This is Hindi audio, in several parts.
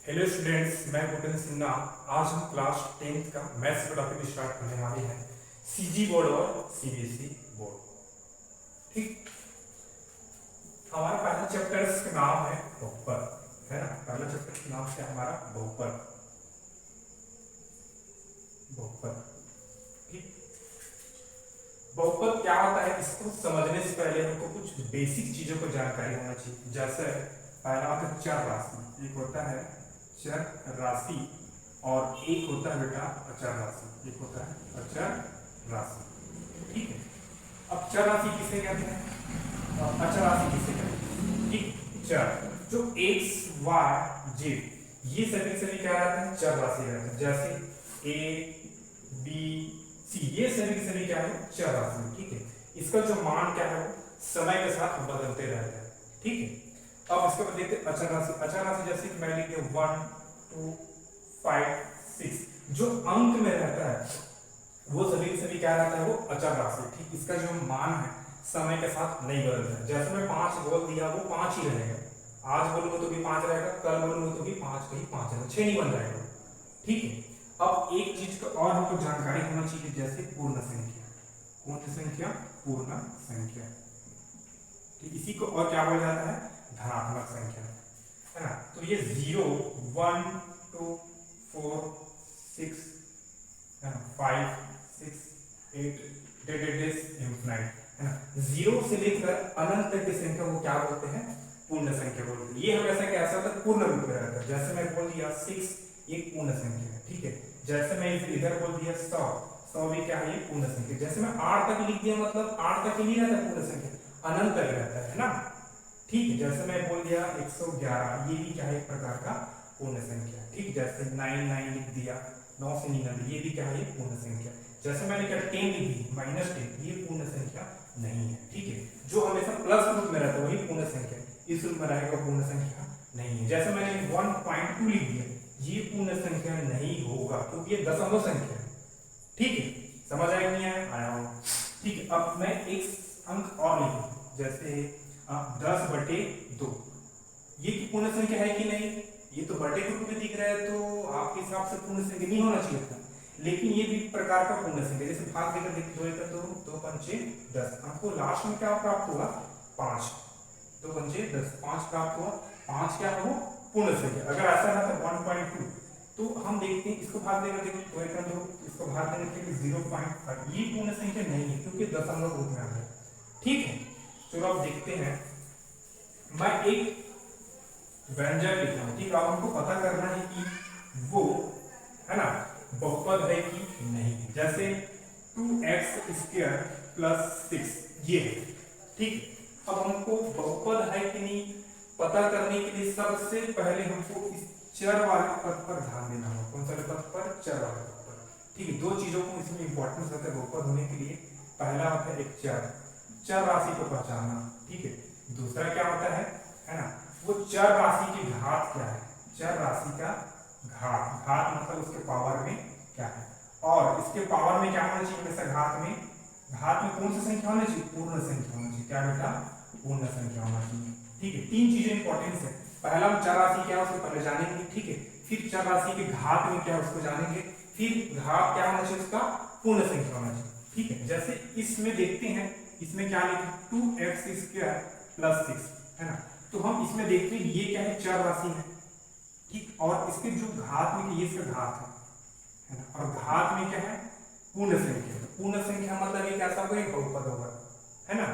हेलो स्टूडेंट्स, मैं भूपेंद्र सिन्हा। आज हम क्लास 10th का मैथ्स का टॉपिक स्टार्ट करने वाले हैं, सीजी बोर्ड और सीबीएसई बोर्ड। ठीक, हमारा पहला चैप्टर का नाम है बहुपद, है ना। पहला चैप्टर का नाम क्या है हमारा? बहुपद। बहुपद, ठीक। बहुपद क्या होता है, इसको समझने से पहले हमको कुछ बेसिक चीजों को जानकारी होना चाहिए। जैसे पहला होता है चर राशि, एक होता है चर राशि और एक होता है बेटा अचर राशि, एक होता है अचर राशि। ठीक है, अब चर राशि किसे कहते हैं और अचर राशि किसे कहते हैं? ठीक, चर जो एक्स वाई जेड ये सभी क्या रहते हैं? चर राशि रहते हैं। जैसे ए बी सी ये सभी क्या है? चर राशि। ठीक है, इसका जो मान क्या है वो समय के साथ बदलते रहते हैं। ठीक है, अब इसके बाद देखते हैं अचर राशि। अचर राशि जैसे कि मैं लिख दिया 1 2 5 6, जो अंक में रहता है वो सभी क्या रहता है? वो अचर राशि। ठीक, इसका जो मान है समय के साथ नहीं बदलता है। जैसे मैं 5 बोल दिया वो 5 ही रहेगा, आज बोलूंगा तो भी 5 रहेगा, कल बोलूंगा तो भी 5 ही 5 रहेगा, 6 नहीं बन जाएगा। ठीक है, अब एक चीज का और हमको जानकारी होना चाहिए, जैसे पूर्ण संख्या। पूर्ण संख्या, पूर्ण संख्या, ठीक, इसी को और क्या बोला जाता है? धनात्मक संख्या, है ना। तो ये 0 1 2 4 6 5 6 8 इंफिनिट, है ना। 0 से लेकर अनंत तक की संख्या को क्या बोलते हैं? पूर्ण संख्या बोलते हैं। ये हमेशा कैसा होता है? पूर्ण रूप में रहता है। जैसे मैं बोल दिया 6 एक पूर्ण संख्या है। ठीक है, जैसे मैं इधर बोल दिया 100, 100 भी क्या है? ये पूर्ण संख्या। जैसे मैं 8 तक लिख दिया, मतलब 8 तक ही नहीं रहता पूर्ण संख्या, अनंत तक रहता है ना। ठीक है, जैसे मैं बोल दिया 111, ये भी क्या है? एक प्रकार का पूर्ण संख्या। ठीक, जैसे 9 लिख दिया, 9 से 99, ये भी क्या है? पूर्ण संख्या। जैसे मैंने क्या 10 लिख दी, -10, ये पूर्ण संख्या नहीं है। ठीक है, जो हमेशा प्लस रूप में रहता है वही पूर्ण संख्या, इस रूप में रहेगा पूर्ण संख्या नहीं है। जैसे मैंने 1.2 लिख दिया, ये पूर्ण संख्या नहीं होगा क्योंकि ये दशमलव संख्या है। ठीक है, समझ आया नहीं आया? ठीक है, अब मैं एक अंक और लिखूं, जैसे 10/2, ये पूर्ण संख्या है कि नहीं? ये तो बटे के रूप में दिख रहा है, तो आपके हिसाब से पूर्ण संख्या नहीं होना चाहिए था, लेकिन ये भी प्रकार का पूर्ण संख्या। जैसे भाग देकर देखिए, 2 एकड़ 2, 2 पंचे 10, हमको लास्ट में क्या प्राप्त हुआ? 5, 2 पंचे 10, 5 प्राप्त हुआ। 5 क्या है? वो पूर्ण संख्या। अगर ऐसा रहता 1.2, तो हम देखते हैं इसको भाग देकर देखिए, 2 एकड़ 2, इसको भाग देने के लिए 0.5, ये पूर्ण संख्या नहीं है क्योंकि दशमलव रूप में आ गया। ठीक है, चलो अब देखते हैं, मैं एक व्यंजक लिखा हूं। ठीक, अब हमको पता करना है कि वो, है ना, बहुपद है कि नहीं। जैसे 2x² + 6 ये है। ठीक, अब हमको बहुपद है कि नहीं पता करने के लिए सबसे पहले हमको इस चर वाले पद पर ध्यान देना होगा। कौन सा पद पर? चर वाले पद पर। ठीक है, दो चीजों को इसमें इंपॉर्टेंस रहता है बहुपद होने के लिए। पहला होता है एक चर राशि को पहचानना। ठीक है, दूसरा क्या होता है ना, वो चर राशि की घात क्या है? चर राशि का घात, घात मतलब उसके पावर में क्या है, और इसके पावर में क्या होना चाहिए? हमेशा घात में कौन सी संख्या होनी चाहिए? पूर्ण संख्या होनी चाहिए। क्या बेटा? पूर्ण संख्या होना चाहिए। ठीक है, तीन चीजें इंपॉर्टेंट है। पहला हम चर राशि क्या है उसको पहले जानेंगे। ठीक है, फिर चर राशि के घात में क्या है उसको जानेंगे, फिर घात क्या होना चाहिए उसका? पूर्ण संख्या होना चाहिए। ठीक है, जैसे इसमें देखते हैं, इसमें क्या लिखे? 2x² + 6, है ना। तो हम इसमें देखते हैं ये क्या है? चर राशि है। ठीक, और इसके जो घात में ये इसका घात है ना, और घात में क्या है? पूर्ण संख्या। पूर्ण संख्या मतलब एक ऐसा कोई बहुपद होगा, है ना।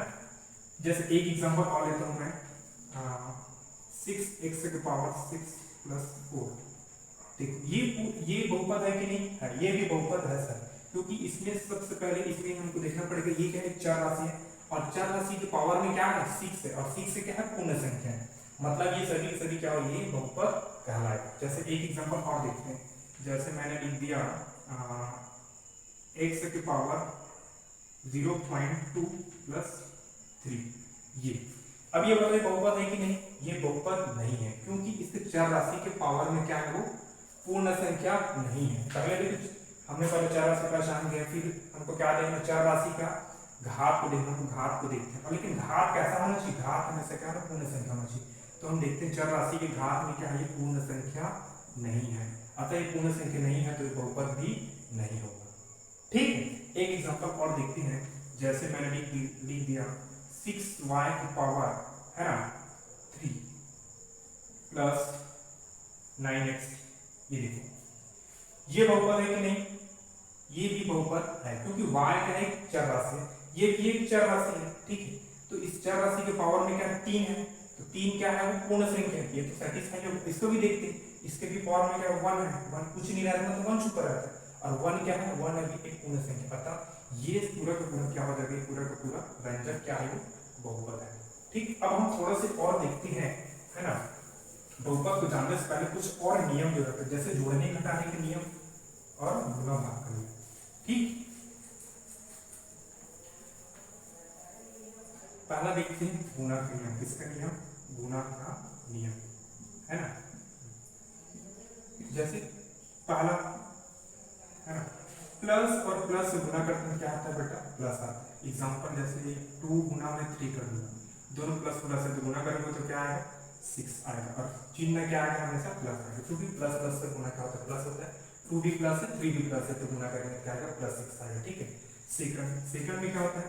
जैसे एक एग्जांपल और लेता हूं मैं, 6x⁴ + 4। देखो ये बहुपद है कि नहीं है? ये भी बहुपद है सर, क्योंकि इसमें सबसे पहले इसमें हमको देखना पड़ेगा ये क्या है? चर राशि है, और चर राशि के पावर में क्या है? 6 है, और 6 से क्या है? पूर्ण संख्या है, मतलब ये सभी क्या हो? ये बहुपद कहलाएगा। जैसे एक एग्जांपल और देखते हैं, जैसे मैंने लिख दिया x⁴ 0.2 + 3, ये। अब ये बताइए बहुपद है कि नहीं? ये बहुपद नहीं है, क्योंकि इसके चर राशि के पावर में क्या है? वो पूर्ण संख्या नहीं है। पहले भी हमने पहले चर राशि का पहचान किया, फिर हमको क्या देखना? चर राशि का घात को देखना, तो घात को देखते हैं, लेकिन घात कैसा होना चाहिए? घात हमेशा क्या है? पूर्ण संख्या होना चाहिए। तो हम देखते हैं चर राशि के घात में क्या है? पूर्ण संख्या नहीं है, अतः ये पूर्ण संख्या नहीं है तो ये बहुपद भी नहीं होगा। ठीक है, एक एग्जांपल और देखते हैं। जैसे मैंने लिख दिया 6y की पावर है ना 3 प्लस 9x, ये देखो ये बहुपद है कि नहीं? ये भी बहुपद है क्योंकि y क्या है? चर राशि है, ये भी एक चर राशि है। ठीक है, तो इस चर राशि के पावर में क्या 3 है, तो 3 क्या है? वो पूर्ण संख्या है, ये तो सेटिस्फाई हो। इसको भी देखते हैं, इसके भी पावर में क्या 1 है, 1 कुछ नहीं रहता तो 1 छुपा रहता है, और 1 क्या है? 1 अभी एक पूर्ण संख्या। अतः ये पूरा का पूरा क्या हो जाएगा? पूरा का पूरा व्यंजक क्या है? वो बहुपद है। ठीक, अब हम थोड़ा से और देखते हैं, है ना। बहुपद को जानने से पहले कुछ और नियम जो रहते हैं, जैसे जोड़ने घटाने के नियम और गुणा भाग का नियम। ठीक, पहला देखते हैं गुणा का नियम। किसका नियम? गुणा का नियम, है ना। जैसे पहला है ना, प्लस और प्लस से गुणा करते हैं क्या आता है बेटा? प्लस आता है। एग्जांपल जैसे 2 गुना में 3 कर दूंगा, दोनों प्लस प्लस है तो गुणा करेंगे तो क्या आएगा? 6 आएगा, और चिन्ह क्या आएगा? हमेशा प्लस आएगा, क्योंकि प्लस प्लस से गुणा क्या होता है? प्लस होता है। 2 भी प्लस है, 3 भी प्लस है, तो गुणा करेंगे क्या आएगा? प्लस 6 आएगा। ठीक है, सेकंड में क्या होता है?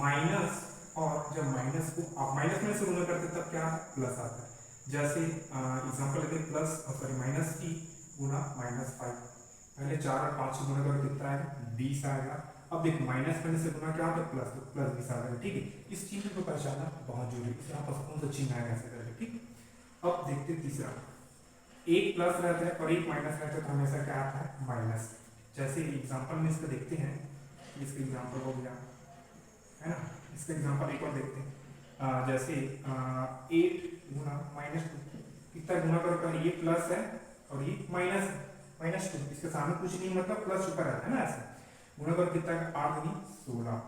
माइनस, और जब माइनस को आप माइनस में से गुणा करते हैं तब क्या प्लस आता है। जैसे एग्जांपल लेते हैं प्लस सॉरी माइनस की गुणा माइनस 5, पहले 4 और 5 गुणा करो कितना आएगा? 20 आएगा। अब देखो माइनस करने से गुणा क्या होता है? प्लस, तो प्लस 20 आएगा। ठीक है, इस चिन्ह को पहचानना बहुत जरूरी है, यहाँ पर कौन सा चिन्ह आएगा ऐसे करके। ठीक, अब देखते हैं तीसरा, एक प्लस रहता है और एक माइनस रहता है तो हमेशा क्या आता है? माइनस। जैसे एग्जांपल में इसका देखते हैं, इसका एग्जांपल हो गया, है ना। इसका एग्जांपल एक और देखते हैं, जैसे 8 गुना -2, कितना गुना करो? पहले ये प्लस है और ये माइनस है, -2, इसके सामने कुछ नहीं मतलब प्लस छुपा रहता है ना, ऐसे गुना करो कितना? 8 दूनी 16,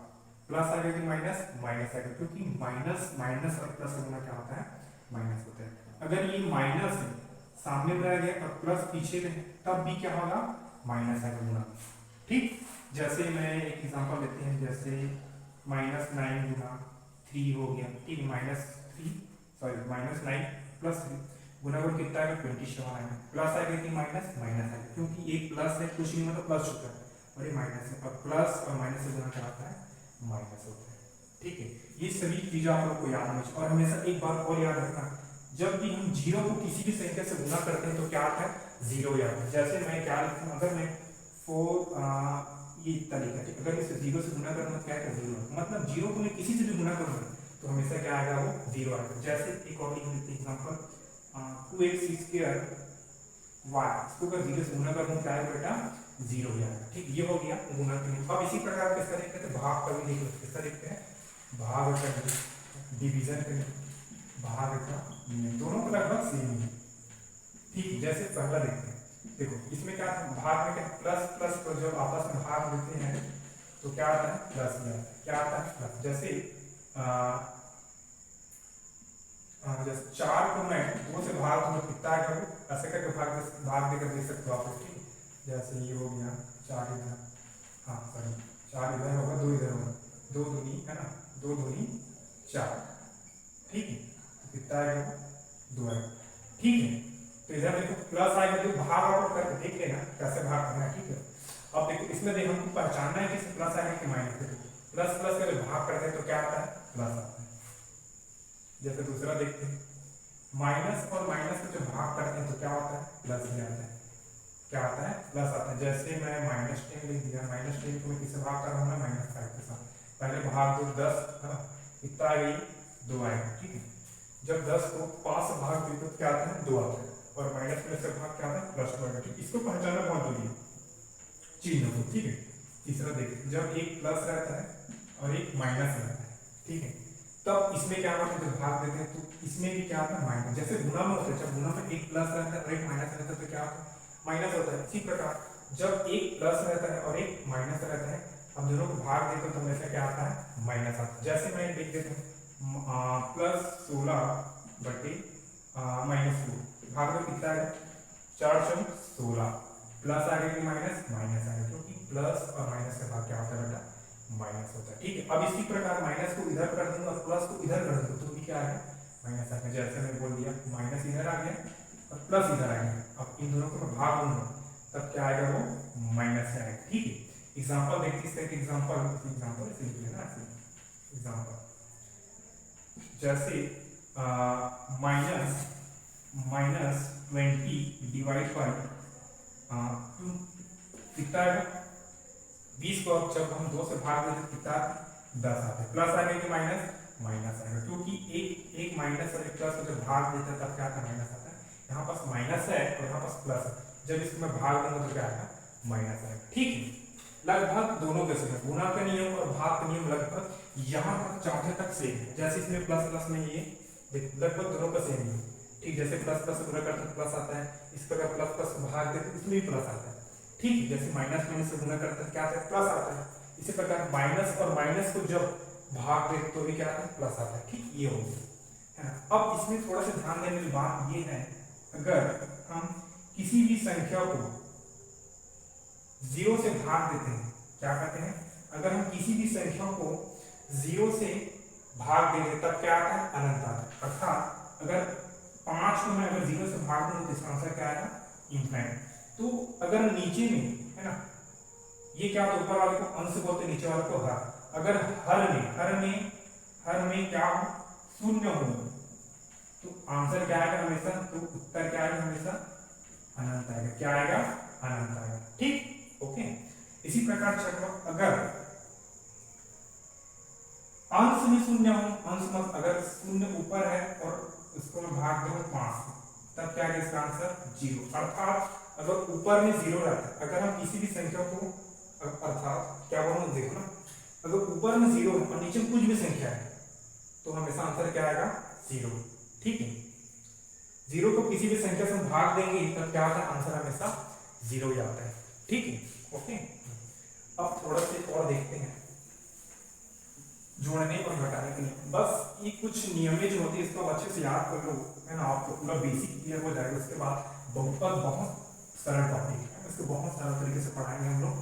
प्लस आएगा कि माइनस? माइनस आएगा, क्योंकि माइनस माइनस और प्लस का गुना क्या होता है? माइनस होता है। अगर ये माइनस है सामने में रह गया और प्लस पीछे में है तब भी क्या होगा? माइनस आएगा गुना। ठीक, जैसे मैं एक एग्जांपल लेते हैं, जैसे -9 गुना 3 हो गया। ठीक, -9 प्लस 3 गुना करो कितना आएगा? 27 आएगा, प्लस आएगा कि माइनस? माइनस आएगा, क्योंकि एक प्लस है, कुछ नहीं मतलब प्लस होता है, और ये माइनस है, और प्लस और माइनस से गुना क्या होता है? माइनस होता है। ठीक है, ये सभी चीजें आप लोग को याद होनी चाहिए। और हमेशा एक बात और याद रखना, जब भी हम जीरो को किसी भी संख्या से गुना करते हैं तो क्या आता है? जीरो याद है। जैसे मैं क्या लिखता हूँ, अगर मैं 4 ये इतना लिखा, ठीक, अगर इसे जीरो से गुना करूँगा क्या है? जीरो, मतलब जीरो को मैं किसी से भी गुना करूँगा तो हमेशा क्या आएगा? वो जीरो आएगा। जैसे एक और एग्जांपल 2x² y, इसको अगर जीरो से गुना करूँ क्या आएगा बेटा? जीरो ही आएगा। ठीक, ये हो गया गुना के लिए। अब इसी प्रकार किसका देखते हैं? भाग का भी देख लो, किसका देखते हैं? भाग का, डिवीजन का, भाग का नियम, दोनों का लगभग सेम ही है। ठीक, जैसे पहला देखते हैं, देखो इसमें क्या था? भाग में क्या? प्लस प्लस को जब आपस में भाग देते हैं तो क्या आता है? प्लस ही आता है। क्या आता है? प्लस। जैसे जैसे 4 को मैं 2 से भाग दूंगा कितना आएगा? ऐसे करके भाग देकर देख सकते हो आप। ठीक, जैसे ये हो गया 4 इधर, हाँ सॉरी 4 इधर होगा, 2 इधर होगा, 2 दूनी है ना, 2 दूनी 4। ठीक है, तो कितना आएगा? 2 आएगा। ठीक है, तो इधर देखो प्लस आएगा, जो भाग आप करके देख लेना कैसे भाग करना है। ठीक है, अब देखो इसमें देखो हमको पहचानना है कि प्लस आएगा कि माइनस। प्लस प्लस का जब भाग करते हैं तो क्या आता है? प्लस आता है। जैसे दूसरा देखते हैं, माइनस और माइनस का जब भाग करते हैं तो क्या होता है? प्लस ही आता है। क्या आता है? प्लस आता है। जैसे मैं -10 लिख दिया, -10 को मैं किससे भाग कर रहा हूँ? -5 के साथ। पहले भाग दो 10 है ना, कितना आ गई? 2 आएगा। ठीक है, जब 10 को 5 से भाग देते तो क्या आता है? 2 आता है, और माइनस में से भाग क्या आता है? +2 आएगा। ठीक, इसको पहचानना बहुत जरूरी है चिन्ह को। ठीक है, तीसरा देखिए, जब एक प्लस रहता है और एक माइनस रहता है, ठीक है, तब इसमें क्या होता है? जब भाग देते हैं तो इसमें भी क्या आता है? माइनस। जैसे गुना में होता है, जब गुना में एक प्लस रहता है और एक माइनस रहता है तो क्या होता है? माइनस होता है। इसी प्रकार जब एक प्लस रहता है और एक माइनस रहता है, हम दोनों को भाग देते हैं तो हमेशा क्या आता है? माइनस आता है। जैसे मैं लिख देता हूँ +16 बटे -2, भाग में कितना है? 4 × 16, प्लस आगे कि माइनस? माइनस आगे, क्योंकि प्लस और माइनस का भाग क्या होता है बेटा? माइनस होता है। ठीक है, अब इसी प्रकार माइनस को इधर कर दूंगा और प्लस को इधर कर दूंगा तो भी क्या आएगा? माइनस आएगा। जैसे मैंने बोल दिया माइनस इधर आ गया और प्लस इधर आ गया। अब इन दोनों को भाग दूंगा तब क्या आएगा, वो माइनस से आएगा। ठीक है, एग्जांपल देखते हैं, इसका एग्जांपल सिंपल है ना। एग्जांपल जैसे माइनस 20 डिवाइड बाई कितना है 20 को अब जब हम 2 से भाग देते कितना 10 आता है। प्लस आएगा कि माइनस आएगा, क्योंकि एक माइनस और एक प्लस को जब भाग देते हैं तब क्या आता है, माइनस आता है। यहाँ पास माइनस है और यहाँ पास प्लस है, जब इसको मैं भाग दूंगा तो क्या आएगा, माइनस आएगा। ठीक है, लगभग दोनों के सेम, गुणा का नियम और भाग का नियम लगभग यहाँ तक चौथे तक सेम है। जैसे इसमें प्लस प्लस में ये लगभग दोनों का सेम है। ठीक, जैसे प्लस प्लस गुणा करते हैं प्लस आता है, इस प्रकार प्लस प्लस भाग देते हैं इसमें भी प्लस आता है। ठीक है, जैसे माइनस माइनस से गुणा करते हैं क्या आता है, प्लस आता है। इसी प्रकार माइनस और माइनस को जब भाग देते तो भी क्या आता है, प्लस आता है। ठीक, ये हो गया है ना। अब इसमें थोड़ा सा ध्यान देने की बात ये है, अगर हम किसी भी संख्या को 0 से भाग देते हैं, क्या कहते हैं, अगर हम किसी भी संख्या को 0 से भाग देंगे तब क्या आता है, अनंत आता है। अर्थात अगर 5 को मैं अगर 0 से भाग दूं तो इसका आंसर क्या आएगा, इनफाइनाइट। तो अगर नीचे में है ना, ये क्या होता है, ऊपर वाले को अंश बोलते, नीचे वाले को हर। अगर हर में क्या हो, शून्य हो तो आंसर क्या आएगा हमेशा, तो उत्तर क्या आएगा हमेशा, अनंत आएगा। क्या आएगा, अनंत आएगा। ठीक, ओके। इसी प्रकार चलो, अगर अंश में शून्य हो, अंश में अगर शून्य ऊपर है और इसको मैं भाग दूं 5 तब क्या आएगा इसका आंसर 0। अर्थात अगर ऊपर में 0 रहता है, अगर हम किसी भी संख्या को, अर्थात क्या बोलूं, देखो ना, अगर ऊपर में 0 है और नीचे कुछ भी संख्या है तो हमेशा आंसर क्या आएगा, 0। ठीक है, 0 को किसी भी संख्या से भाग देंगे तब क्या आता है, आंसर हमेशा 0 ही आता है। ठीक है, ओके। अब थोड़ा सा और देखते हैं जोड़ने और घटाने के लिए। बस ये कुछ नियमें जो होती है इसको अच्छे से याद कर लो, है ना, आपको पूरा बेसिक क्लियर हो जाएगा। उसके बाद बहुत सरल टॉपिक है, इसको बहुत सरल तरीके से पढ़ाएंगे हम लोग।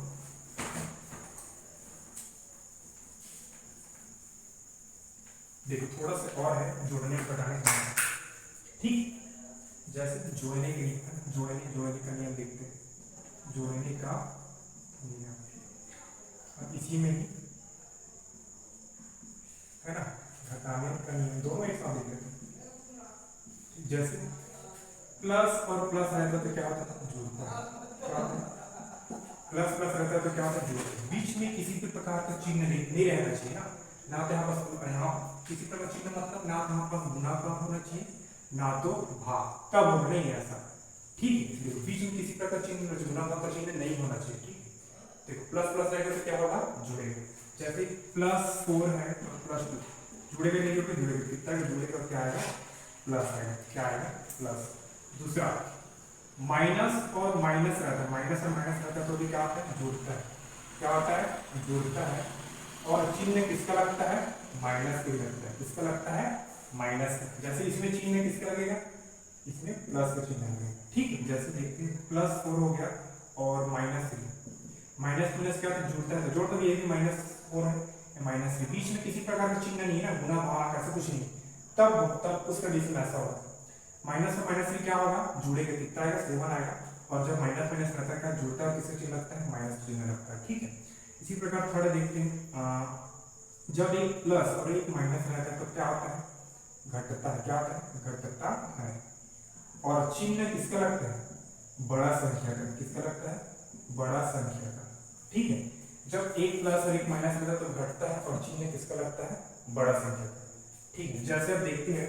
देखो थोड़ा सा और है जोड़ने और घटाने का। ठीक, जैसे जोड़ने के लिए जोड़ने का नियम देखते हैं, जोड़ने का नियम इसी में ही है ना, घटाने का नियम दोनों एक साथ देख लेते हैं। जैसे प्लस और प्लस रहता तो क्या होता है, जोड़ता है। क्या होता है, प्लस प्लस रहता है तो क्या होता है, जोड़ता है। बीच में किसी भी प्रकार का चिन्ह नहीं रहना चाहिए ना तो यहाँ पर यहाँ किसी प्रकार चिन्ह मतलब ना तो यहाँ पर गुणा का होना चाहिए ना तो भाग, तब होना नहीं ऐसा। ठीक है, देखो बीच में किसी प्रकार चिन्ह, गुणा का चिन्ह नहीं होना चाहिए। ठीक है, देखो प्लस प्लस रहेगा तो क्या होगा, जुड़ेगा। जैसे +4 है और +2 जुड़ेगा नहीं, क्योंकि जुड़ेगा कितना जुड़ेगा, क्या आएगा, प्लस आएगा। क्या आएगा, प्लस। दूसरा माइनस और माइनस रहता है, माइनस और माइनस रहता है तो भी क्या होता है, जोड़ता है। क्या होता है, जोड़ता है। और चिन्ह किसका लगता है, माइनस का लगता है। किसका लगता है, माइनस का। जैसे इसमें चिन्ह किसका लगेगा, इसमें प्लस का चिन्ह लगेगा। ठीक है, जैसे देखते हैं +4 हो गया और -3, माइनस प्लस क्या होता है, जुड़ता है। जोड़ तो ये भी -4 है, -3 बीच में किसी प्रकार का चिन्ह नहीं है ना, गुना भाग ऐसा कुछ नहीं, तब उस कंडीशन में ऐसा होगा। माइनस और -3 क्या होगा, जुड़ेगा, कितना आएगा, 7 आएगा। और जब माइनस माइनस रहता है क्या जुड़ता है, किसका चिन्ह लगता है, माइनस चिन्ह लगता है। ठीक है, इसी प्रकार थोड़ा देखते हैं, जब एक प्लस और एक माइनस रहता है तो क्या होता है, घटता है। क्या होता है, घटता है। और चिन्ह किसका लगता है, बड़ा संख्या का। किसका लगता है, बड़ा संख्या का। ठीक है, जब एक प्लस और एक माइनस रहता है तो घटता है और चिन्ह किसका लगता है, बड़ा संख्या का। ठीक है, जैसे अब देखते हैं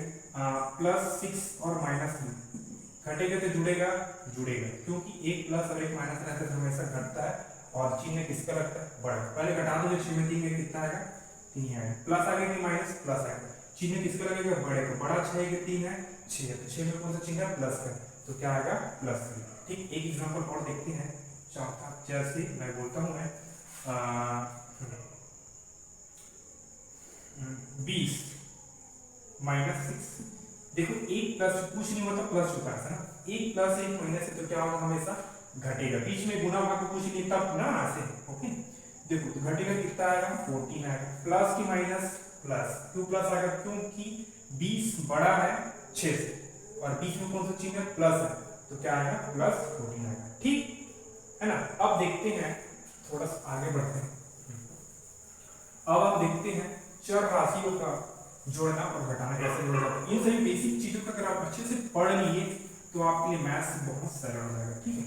+6 और -3 घटेगा तो जुड़ेगा, क्योंकि एक प्लस और एक माइनस रहता है तो हमेशा घटता है और चिन्ह किसका लगता है, बड़ा। पहले घटा दो, 6 में 3 कितना आएगा, 3 आएगा। प्लस आएगा कि माइनस, प्लस आएगा। चिन्ह किसका लगेगा, बड़े का। बड़ा 6 है कि 3 है, 6 है, तो 6 में कौन सा चिन्ह है, प्लस का, तो क्या आएगा, +3। ठीक, एक एग्जांपल और देखते हैं चौथा। जैसे मैं बोलता हूँ, मैं 20 -6। देखो एक प्लस कुछ नहीं मतलब प्लस चुका है ना, एक प्लस एक माइनस है तो क्या होगा, हमेशा घटेगा। बीच में गुना भाग कुछ नहीं तब ना ऐसे। ओके, देखो तो घटेगा, कितना आएगा, 14 आएगा। प्लस की माइनस प्लस, क्यों प्लस आएगा, क्योंकि 20 बड़ा है 6 से और बीच में कौन सा चिन्ह है, प्लस है, तो क्या आएगा प्लस 14 आएगा, ठीक है ना। अब देखते हैं, थोड़ा सा आगे बढ़ते हैं। अब आप देखते हैं चर राशियों का जोड़ना और घटाना कैसे जोड़ा जाता है। इन सभी बेसिक चीजों का अगर आप अच्छे से पढ़ लिए तो आपके लिए मैथ्स बहुत सरल हो जाएगा, ठीक है।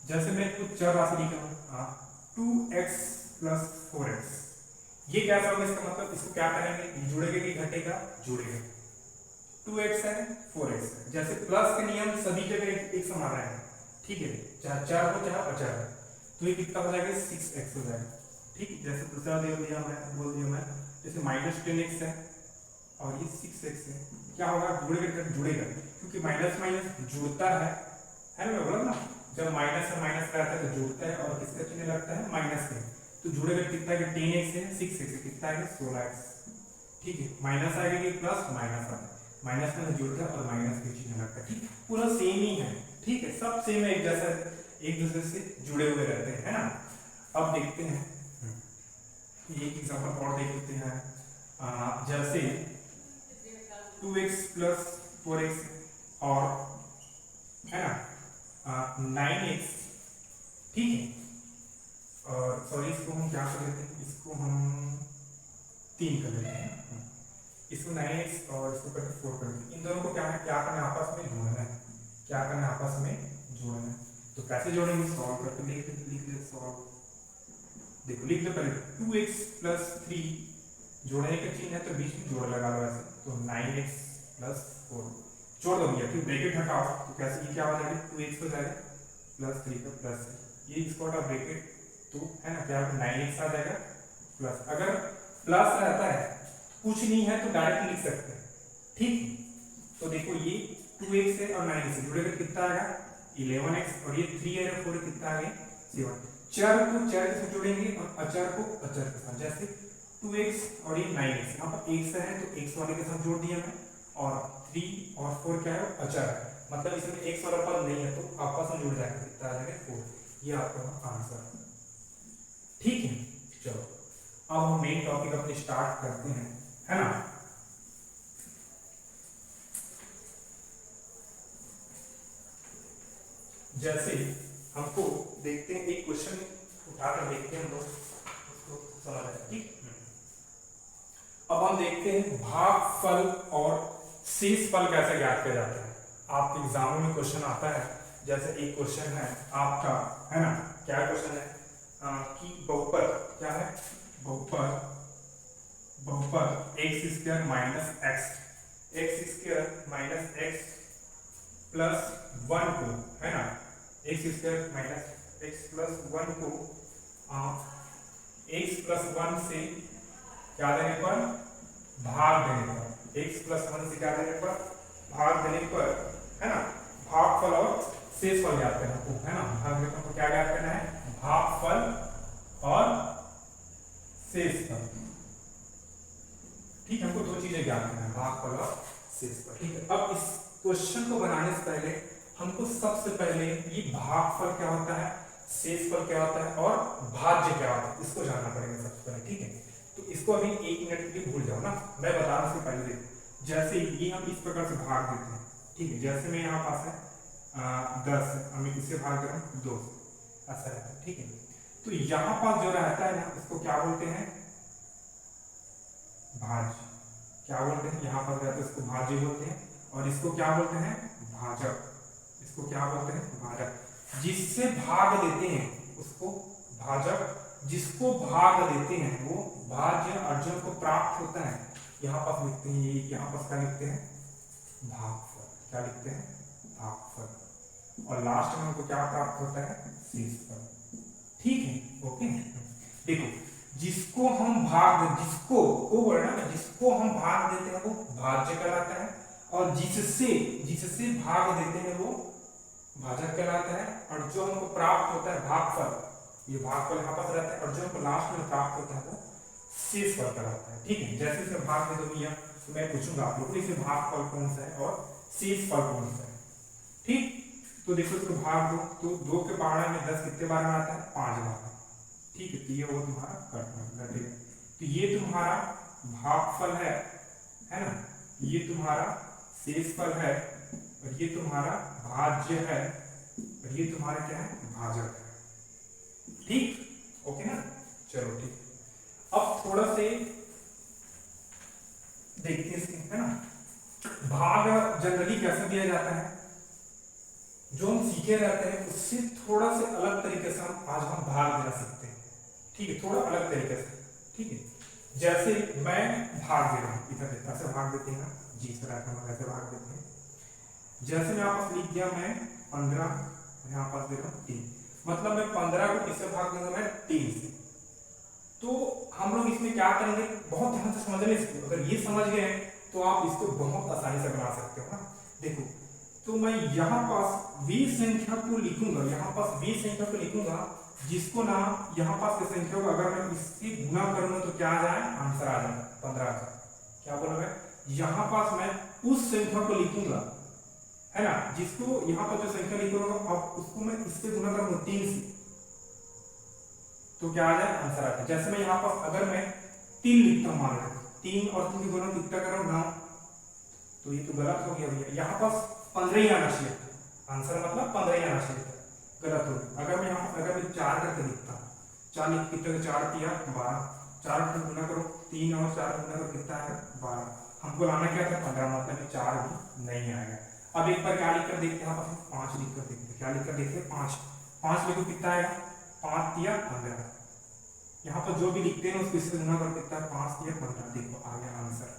जैसे मैं कुछ चर राशि लिखा हूं 2x प्लस 4x, ये क्या होगा, इसका मतलब इसको क्या करेंगे, जुड़ेगा कि घटेगा, जुड़ेगा। 2x है 4x है, जैसे प्लस के नियम सभी जगह एक समान रहेंगे, ठीक है, चाहे चर हो चाहे अचर है, तो ये कितना हो जाएगा 6x हो जाएगा, ठीक। जैसे दूसरा बोल दिया मैं जैसे -10x है और ये 6x है, क्या होगा, जुड़ेगा जुड़ेगा, क्योंकि माइनस माइनस जुड़ता है ना, मैं बोला ना, जब माइनस और माइनस का आता है तो जुड़ता है और किसका चिन्ह लगता है, माइनस के, तो जुड़ेगा कितना है, 10x है 6x है, कितना है 16x, ठीक है। माइनस आएगा कि प्लस, माइनस आएगा, माइनस में जुड़ता है और माइनस के चिन्ह लगता है, ठीक, पूरा सेम ही है, ठीक है, सब सेम है, एक जैसा, एक दूसरे से जुड़े हुए रहते हैं, है ना। अब देखते हैं एक एग्जांपल और देख लेते हैं, जैसे 2x प्लस 4x और है ना 9x, ठीक है, और सॉरी इसको हम क्या कर लेते हैं, इसको हम 3 कर लेते हैं, इसको 9x और इसको करके 4 कर लेते हैं। इन दोनों को क्या है, क्या करना है, आपस में जोड़ना है, क्या करना है, आपस में जोड़ना है। तो कैसे जोड़ेंगे, सॉल्व करके लिख ले सॉल्व, देखो लिख लो पहले 2x प्लस 3, जोड़ने का चिन्ह है तो बीच में जोड़ लगा लो ऐसे, तो 9x प्लस 4 जोड़ दो भैया, फिर ब्रैकेट हटाओ, तो कैसे ये क्या हो जाएगा, 2x हो जाएगा प्लस 3 का प्लस है, ये इसको हटाओ ब्रैकेट, तो है ना क्या 9x आ जाएगा प्लस, अगर प्लस रहता है कुछ नहीं है तो डायरेक्ट लिख सकते हैं, ठीक। तो देखो ये 2x है और 9x जुड़ेगा, कितना आएगा 11x, और ये 3 है और 4 कितना आ गया 7। चर को चर के साथ जोड़ेंगे और अचर को अचर के साथ, जैसे 2x और ये 9x, यहाँ पर x है तो x वाले के साथ जोड़ दिया मैं, और 3 और 4 क्या है, अचर है, मतलब इसमें x वाला पद नहीं है तो आपस में जुड़ जाएगा, कितना आ जाएगा 4, ये आपका आंसर है, ठीक है। चलो अब हम मेन टॉपिक अपने स्टार्ट करते हैं, है ना। जैसे हमको देखते हैं एक क्वेश्चन उठाकर देखते हैं हम लोग, उसको समझ आए, ठीक। अब हम देखते हैं भागफल और शेषफल कैसे ज्ञात किया जाता है। आपके एग्जामों में क्वेश्चन आता है, जैसे एक क्वेश्चन है आपका, है ना, क्या क्वेश्चन है कि बहुपद क्या है, बहुपद x square minus x plus 1 को, है ना, x square minus x plus 1 को x प्लस 1 से क्या देने पर, भाग देने पर, x प्लस 1 से क्या देने पर, भाग देने पर, है ना, भागफल और शेषफल ज्ञात करना है, है ना। भाग को क्या ज्ञात करना है, भागफल और शेषफल, ठीक, हमको दो चीजें ज्ञात करना है, भागफल और शेषफल, ठीक है। अब इस क्वेश्चन को बनाने से पहले हमको सबसे पहले ये भागफल क्या होता है, शेषफल क्या होता है और भाज्य क्या होता है, इसको जानना पड़ेगा सबसे पहले, ठीक है। तो इसको अभी 1 मिनट के लिए भूल जाओ ना, मैं बता रहा हूं उससे पहले देखो, जैसे ये हम इस प्रकार से भाग देते हैं, ठीक है, जैसे मैं यहाँ पास है 10 हम इसे भाग कर 2 ऐसा रहता है, ठीक है। तो यहाँ पास जो रहता है ना इसको क्या बोलते हैं, भाज्य, क्या बोलते हैं, यहाँ पर रहता है इसको भाज्य बोलते हैं, और इसको क्या बोलते हैं, भाजक, इसको क्या बोलते हैं, भाजक। जिससे भाग देते हैं उसको भाजक, जिसको भाग देते हैं वो भाज्य, अर्जुन को प्राप्त होता है, यहाँ पर लिखते हैं, ये यहाँ पर क्या लिखते हैं, भागफल, क्या लिखते हैं, भागफल, और लास्ट में हमको क्या प्राप्त होता है, शेषफल, ठीक है, ओके। देखो जिसको हम भाग, जिसको को बोलना है, जिसको हम भाग देते हैं वो भाज्य कहलाता है, और जिससे भाग देते हैं वो भाजक कहलाता है, और जो हमको प्राप्त होता है भागफल, ये भागफल यहाँ पर रहता है, और जो हमको लास्ट में प्राप्त होता है वो शेषफल कहलाता है, ठीक है। जैसे इसे भाग दे दो भैया तो मैं पूछूंगा आप लोग इसे भागफल कौन सा है और शेषफल कौन सा है, ठीक। तो देखो इसको भाग दो तो 2 के पहाड़ा में 10 कितने बार में आता है, 5 बार, ठीक है, तो ये वो तुम्हारा घटेगा, तो ये तुम्हारा भागफल है ना, ये तुम्हारा शेषफल है, और ये तुम्हारा भाज्य है, और ये तुम्हारा क्या है, भाजक है। ठीक, ओके ना, चलो ठीक। अब थोड़ा से देखते हैं, है ना, भाग जनरली कैसे दिया जाता है, जो हम सीखे रहते हैं उससे थोड़ा से अलग तरीके से हम भाग दे सकते हैं। ठीक है, थोड़ा अलग तरीके से। ठीक है, जैसे मैं भाग दे रहा हूँ, इधर ऐसे भाग देते हैं ना जी, इस तरह हम ऐसे भाग देते हैं। जैसे मैं आपस लिख दिया, मैं 15 यहाँ पास दे रहा हूँ 3, मतलब मैं 15 को किससे भाग दूंगा, मैं 3 से। तो हम लोग इसमें क्या करेंगे, बहुत ध्यान से समझने इसको, अगर ये समझ गए तो आप इसको बहुत आसानी से बना सकते हो ना। देखो, तो मैं यहाँ पास 20 संख्या को लिखूंगा, यहाँ पास 20 संख्या को लिखूंगा, जिसको ना यहाँ पास की संख्या को अगर मैं इससे गुना करूंगा तो क्या आ जाए, आंसर आ जाए 15 का। क्या बोला मैं, यहाँ पास मैं उस संख्या को लिखूंगा, है ना, जिसको यहाँ पर जो संख्या लिखूंगा अब उसको मैं इससे गुना करूंगा 3 से, तो क्या आ जाए, आंसर आ जाए। जैसे मैं यहाँ पास अगर मैं 3 लिखता हूँ, मान लो 3 और 3 के गुना कितना कर रहा हूँ 9, तो ये तो गलत हो गया भैया, यहाँ पास 15 ही आना चाहिए, आंसर मतलब 15 ही आना चाहिए, गलत हो गया। अगर मैं यहाँ अगर मैं 4 करके लिखता हूँ, 4 लिख कितना, 4 किया 12, 4 को गुना करो 3 और 4 गुना करो कितना है 12, हमको लाना क्या था 15, मतलब 4 भी नहीं आएगा। अब एक बार क्या लिखकर देखते हैं, आप 5 लिखकर देखते हैं, क्या लिखकर देखते हैं 5, 5 लिखो कितना आएगा, 5 या 15, यहाँ पर जो भी लिखते हैं उसको इससे गुना कर कितना है, 5 या 15, देखो आ गया आंसर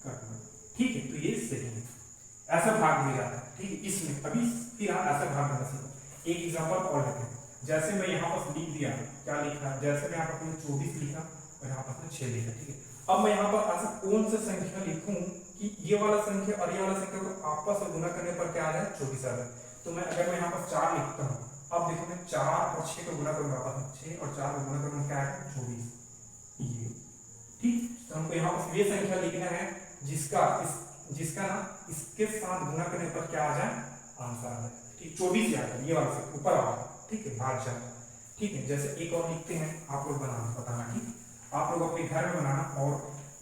करना। ठीक है, तो ये सही है, ऐसा भाग दिया जाता है। ठीक है, इसमें अभी फिर आप ऐसा भाग देना सीखो। एक एग्जांपल और लेते हैं, जैसे मैं यहाँ पर लिख दिया, क्या लिखा, जैसे मैं यहाँ पर 24 लिखा और यहाँ पर 6 लिखा। ठीक है, अब मैं यहाँ पर ऐसा कौन सा संख्या लिखूं कि ये वाला संख्या और ये वाला संख्या को आपस में गुना करने पर क्या आ जाए, 24 आ जाए। तो मैं अगर मैं यहाँ पर 4 लिखता हूँ, अब देखो मैं 4 और 6 को गुना करूंगा, आपस में 6 और 4 को गुना करूंगा, क्या है 24, ये। ठीक, तो हमको यहाँ पर ये संख्या लिखना है जिसका ना इसके साथ गुना करने पर क्या आ जाए, आंसर आ जाए। ठीक, 24 आ जाए, ये वाला से ऊपर आ जाए। ठीक है, भाग जाए। ठीक है, जैसे एक और लिखते हैं, आप लोग बनाना बताना। ठीक, आप लोग अपने घर में बनाना और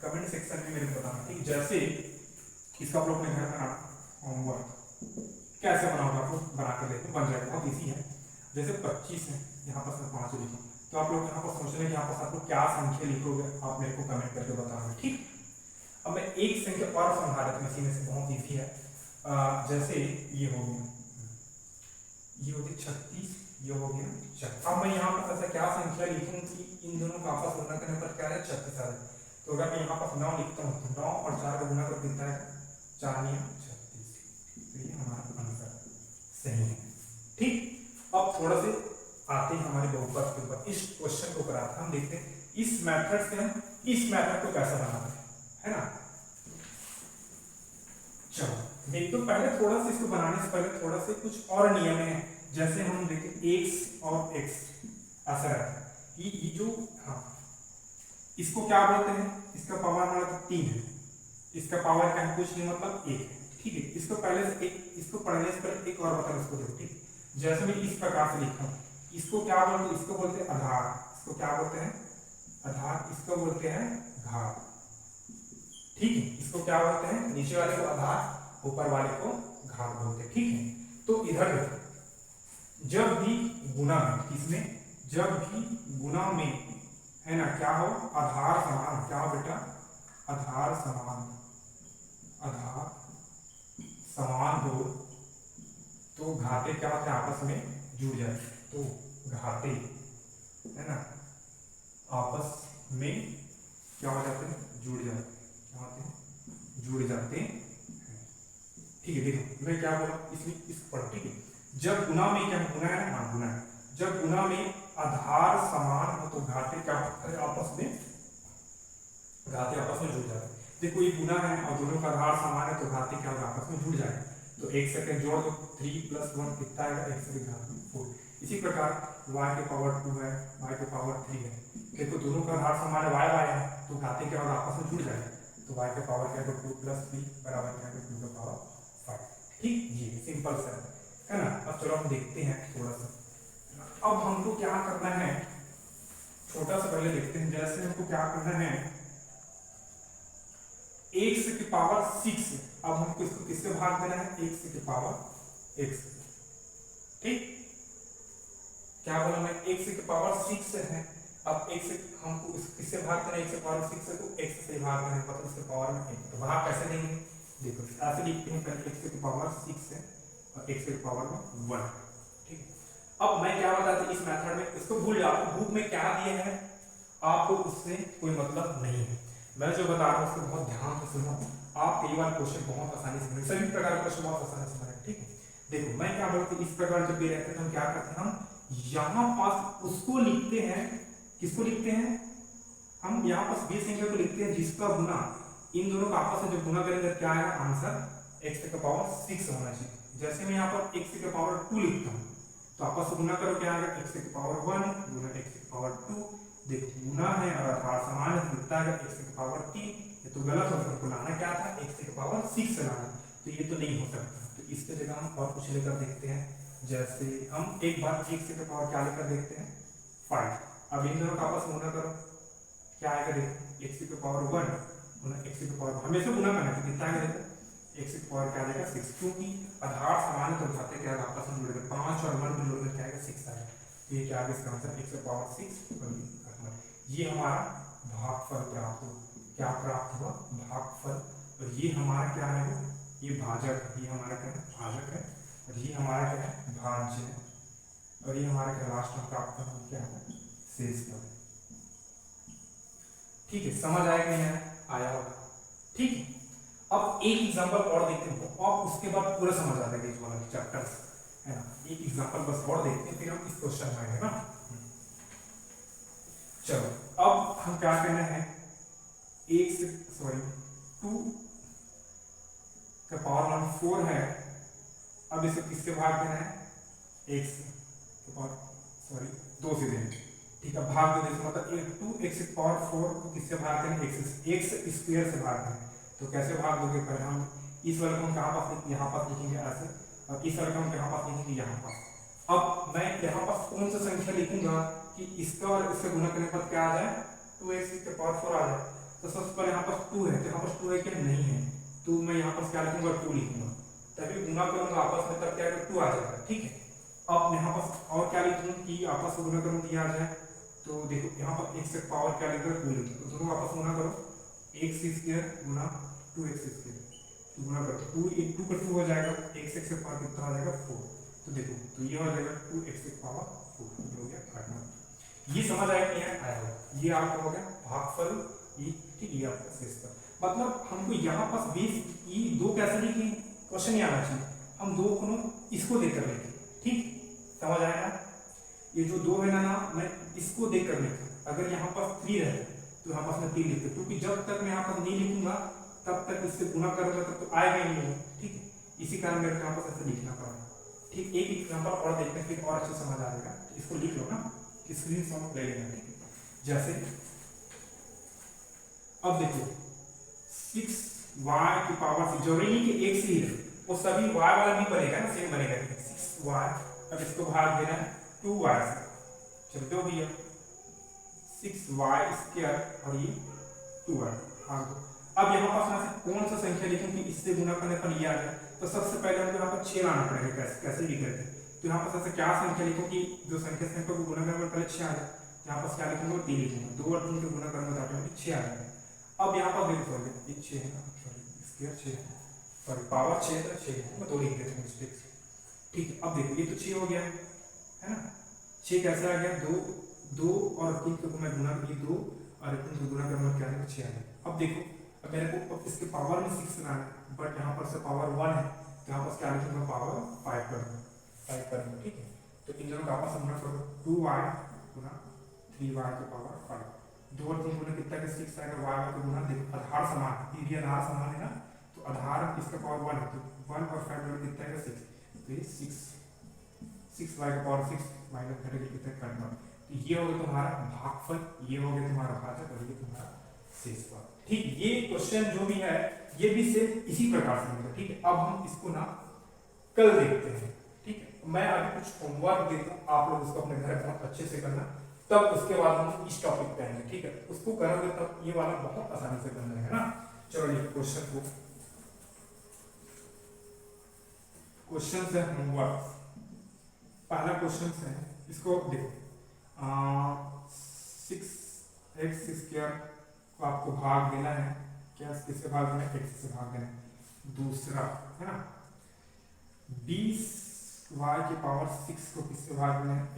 कमेंट सेक्शन में मेरे को बताना। ठीक, जैसे इसका आप लोग अपने घर में बनाना, होमवर्क कैसे बनाओगे आप लोग बना कर देखो, बन जाएगा, बहुत ईजी है। जैसे 25 है, यहाँ पर मैं 5 लिखूँ, तो आप लोग यहाँ पर सोच रहे हैं कि यहाँ पर आप लोग क्या संख्या लिखोगे, आप मेरे को कमेंट करके बताओगे। ठीक, अब मैं एक संख्या और समझा रहा था, इसी में से बहुत ईजी है। जैसे ये हो गया, ये हो गया 36, ये हो गया 4। अब मैं यहाँ पर ऐसा क्या संख्या लिखूं कि इन दोनों का आपस गुना करने पर क्या है, 36 आ जाए। तो अगर मैं यहाँ पर 9 लिखता हूँ तो 9 और 4 का गुना कर कितना है, 4 या 36, तो ये हमारा आंसर सही है। ठीक, अब थोड़ा से आते हैं हमारे बहुपद के ऊपर, इस क्वेश्चन के ऊपर आते हैं, हम देखते हैं इस मेथड से हम इस मेथड को कैसे बनाते हैं, है ना। चलो देख, तो पहले थोड़ा सा इसको बनाने से पहले थोड़ा से कुछ और नियम है। जैसे हम देखें x और x ऐसा रहता है, ये जो, हाँ, इसको क्या बोलते हैं, इसका पावर हमारा 3 है, इसका पावर क्या है, कुछ नहीं मतलब 1 है। ठीक है, इसको पहले से एक, इसको पढ़ने से पहले एक और बता इसको देखो। ठीक, जैसे मैं इस प्रकार से लिखा हूँ, इसको क्या बोलते हैं, इसको बोलते हैं आधार, इसको क्या बोलते हैं, आधार, इसको बोलते हैं घात। ठीक है, इसको क्या बोलते हैं, नीचे वाले को आधार, ऊपर वाले को घात बोलते हैं। ठीक है, तो इधर देखो, जब भी गुना में, किसमें, जब भी गुना में, है ना, क्या हो, आधार समान, क्या हो बेटा, आधार समान, आधार समान हो तो घाते क्या होते हैं, आपस में जुड़ जाते, तो घाते, है ना, आपस में क्या हो जाते हैं, जुड़ जाते, क्या होते हैं, जुड़ जाते हैं। ठीक है, देखो मैं क्या बोला, इसमें इसको पढ़ो। ठीक है, जब गुना में, क्या गुना है, हाँ गुना है, जब गुना में आधार समान हो तो घाते क्या होते हैं, आपस में, घाते आपस में जुड़ जाते हैं। देखो ये गुना है और दोनों का आधार समान है तो घाते क्या होगा, आपस में जुड़ जाएगा। तो एक सेकंड जोड़ दो, 3 + 1 कितना आएगा, 1 से घात 4। इसी प्रकार y के पावर 2 है, y के पावर 3 है, देखो दोनों का आधार समान है, y है, तो घाते क्या होगा, आपस में जुड़ जाएगा। तो y के पावर क्या है, 2 + 3 बराबर क्या है, 2 का पावर 5। ठीक, ये सिंपल सा है ना। अब चलो हम देखते हैं थोड़ा सा, अब हमको क्या करना है, छोटा सा पहले देखते हैं। जैसे हमको क्या करना है, x की पावर 6 है। अब हमको इसको किससे भाग देना है, x की पावर x। ठीक, क्या बोला मैं, x की पावर 6 है। अब x हमको किससे भाग देना है, x की पावर 6 है तो x से भाग देना है, मतलब इसके पावर में 1। तो भाग कैसे देंगे, देखो ऐसे लिखते हैं, पहले x की पावर 6 है और x की पावर में 1। ठीक, अब मैं क्या बताता हूं इस मेथड में, इसको भूल जाओ, बुक में क्या दिए हैं आपको उससे कोई मतलब नहीं है। मैं जो बता रहा हूँ उसको बहुत ध्यान से सुनो, आप कई बार क्वेश्चन बहुत आसानी से, सभी प्रकार के क्वेश्चन बहुत आसानी से बने। ठीक है, देखो मैं क्या बोलता हूँ, इस प्रकार जब भी रहते हैं तो हम क्या करते हैं, हम यहाँ पास उसको लिखते हैं, किसको लिखते हैं, हम यहाँ पास बी संख्या को लिखते हैं जिसका गुना इन दोनों का आपस में जब गुना करेंगे क्या आएगा आंसर, x की पावर 6 होना चाहिए। जैसे मैं यहाँ पर x की पावर 2 लिखता हूँ तो आपस में गुना करो क्या आएगा, x की पावर 1 गुना x की पावर 2। देखो गुना है और आधार समान है, लिखता है x की पावर 3। ये तो गलत हो सकता, लाना क्या था, x की पावर 6 लाना, तो ये तो नहीं हो सकता। तो इसके जगह हम और कुछ लेकर देखते हैं, जैसे हम एक बार x की पावर क्या लेकर देखते हैं 5। अब इन दोनों का आपस में गुना करो क्या आएगा, देखो x की पावर 1 गुना x की पावर, हमेशा गुना करना है तो कितना आएगा, देखो x की पावर क्या आएगा 6, क्योंकि आधार समान है तो उठाते क्या आपस में जुड़ेगा, 5 और 1 को जोड़कर क्या आएगा 6 आएगा। ये क्या आएगा इसका आंसर x की पावर 6। ये हमारा भागफल प्राप्त हुआ, क्या प्राप्त हुआ, भागफल। और ये हमारा क्या है, ये भाजक, ये हमारा क्या है भाजक है, और ये हमारा क्या है भाज्य है, और ये हमारा क्या लास्ट में प्राप्त हुआ क्या है शेषफल। ठीक है, समझ आया कि नहीं आया होगा। ठीक है, अब एक एग्जांपल और देखते हैं, अब उसके बाद पूरा समझ आ जाएगा इस वाला चैप्टर है ना। एक एग्जांपल बस और देखते हैं, फिर हम इस क्वेश्चन में आएंगे ना। चलो अब हम क्या करना है, एक से सॉरी 2 का पावर 4 है। अब इसे किससे भाग देना है, x के पावर सॉरी 2 से देना। ठीक है, भाग दो, जैसे मतलब 2x की पावर 4 को किससे भाग देना, x स्क्वायर से भाग देना। तो कैसे भाग दोगे, पहले हम इस वाले को हम कहाँ पास, यहाँ पास लिखेंगे ऐसे, और इस वाले को हम कहाँ पास लिखेंगे, यहाँ पास। अब मैं यहाँ पास कौन सा संख्या लिखूंगा कि इसका और इससे गुना करने पर क्या आ जाए, 2x की पावर 4 आ जाए। तो सबसे पहले यहाँ पास 2 है, तो यहाँ पास 2 है क्या, नहीं है, तो मैं यहाँ पास क्या लिखूंगा 2 लिखूंगा, तभी गुना करूंगा आपस में तब क्या आएगा 2 आ जाएगा। ठीक है, अब यहाँ पास और क्या लिखूं कि आपस में गुना करूँ तो ये आ जाए, तो देखो यहाँ पर x की पावर क्या लिखा है 2 लिखा, तो दोनों आपस में गुना करो, x स्क्वायर गुना 2x स्क्वायर, तो गुना करो 2 का 2 हो जाएगा, x की पावर कितना आ जाएगा 4। तो देखो तो ये हो जाएगा 2x की पावर 4, ये हो गया 8। ये समझ आया कि आया होगा, ये आपका हो गया भागफल, ये ठीक, ये आपका शेषफल। मतलब हमको यहाँ पास 20 ये 2 कैसे लिखे, क्वेश्चन ये आना चाहिए, हम 2 को इसको देकर लिखे। ठीक, समझ आया ना, ये जो 2 है ना मैं इसको देकर लिखा, अगर यहाँ पास 3 रहे तो यहाँ पास मैं 3 लिखते, क्योंकि जब तक मैं यहाँ पास नहीं लिखूंगा तब तक इससे गुना करूंगा तब तो आएगा ही नहीं। ठीक है, इसी कारण मेरे को यहाँ पास ऐसे लिखना पड़ा। ठीक, एक एग्जांपल और देखते हैं फिर और अच्छे समझ आ जाएगा, इसको लिख लो ना, स्क्रीन शॉट ले लेना। ठीक है, जैसे अब देखो 6y की पावर 6, जरूरी नहीं कि एक से ही वो सभी y वाला भी बनेगा ना, सेम बनेगा 6y। अब इसको भाग देना है 2y से, चलो जो भी है 6y स्क्वायर और ये 2y भाग दो। अब यहाँ पास में से कौन सा संख्या लिखूं कि इससे गुना करने पर ये आ जाए, तो सबसे पहले हमको यहाँ पर 6 लाना पड़ेगा, कैसे भी करके। तो यहाँ पर ऐसे क्या संख्या लिखूं कि जो संख्या को गुना करने पर पहले 6 आ जाए, यहाँ पास क्या लिखूंगा 3 लिखूंगा, 2 और 3 को गुना करूंगा तो ऑटोमेटिक 6 आ जाएगा। अब यहाँ पर देखो सॉरी ये 6 है ना, सॉरी स्क्वायर 6 है, सॉरी पावर 6 है, 6 मैं 2 लिख देता हूँ मिस्टेक से। ठीक है, अब देखो ये तो 6 हो गया है ना, 6 कैसे आ गया, 2 और 3 को मैं गुना किया, 2 और 3 को गुना करूंगा क्या आएगा 6 आ जाएगा। अब देखो अब मेरे को अब इसके पावर में 6 लाना है, बट यहाँ पर से पावर 1 है तो यहाँ पर क्या लिखूंगा पावर 5 करूंगा। ठीक है, तो इन दोनों का आपस में गुना करो, 2y गुना 3y की पावर 5, 2 और 3 गुना कितना का 6 आएगा, y का गुना, देखो आधार समान, ये आधार समान है ना, तो आधार इसका पावर 1 है, तो 1 और 5 जोड़ कितना है 6, तो ये 6y का पावर 6 माइनस करेंगे कितना करना। तो ये हो गया तुम्हारा भागफल, ये हो गया तुम्हारा भाजक, और ये तुम्हारा शेषफल। ठीक, ये क्वेश्चन जो भी है ये भी सिर्फ इसी प्रकार से मिलेगा। ठीक है, अब हम इसको ना कल देखते हैं। ठीक है, मैं अभी कुछ होमवर्क देता हूँ, आप लोग उसको अपने घर बहुत अच्छे से करना, तब उसके बाद हम इस टॉपिक पे आएंगे। ठीक है, उसको करोगे तब ये वाला बहुत आसानी से करना है ना। चलो लिखो क्वेश्चन को। क्वेश्चन है होमवर्क। पहला क्वेश्चन है, इसको देखो, 6x² को आपको भाग देना है, क्या किससे भाग देना है, x से भाग देना है। दूसरा है ना, 20y⁻6 को किससे भाग देना है, y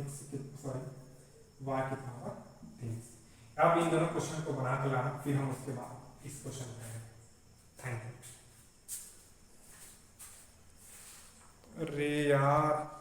की पावर 23। आप इन दोनों क्वेश्चन को बना कर लाना, फिर हम उसके बाद इस क्वेश्चन करेंगे। Thank you. अरे यार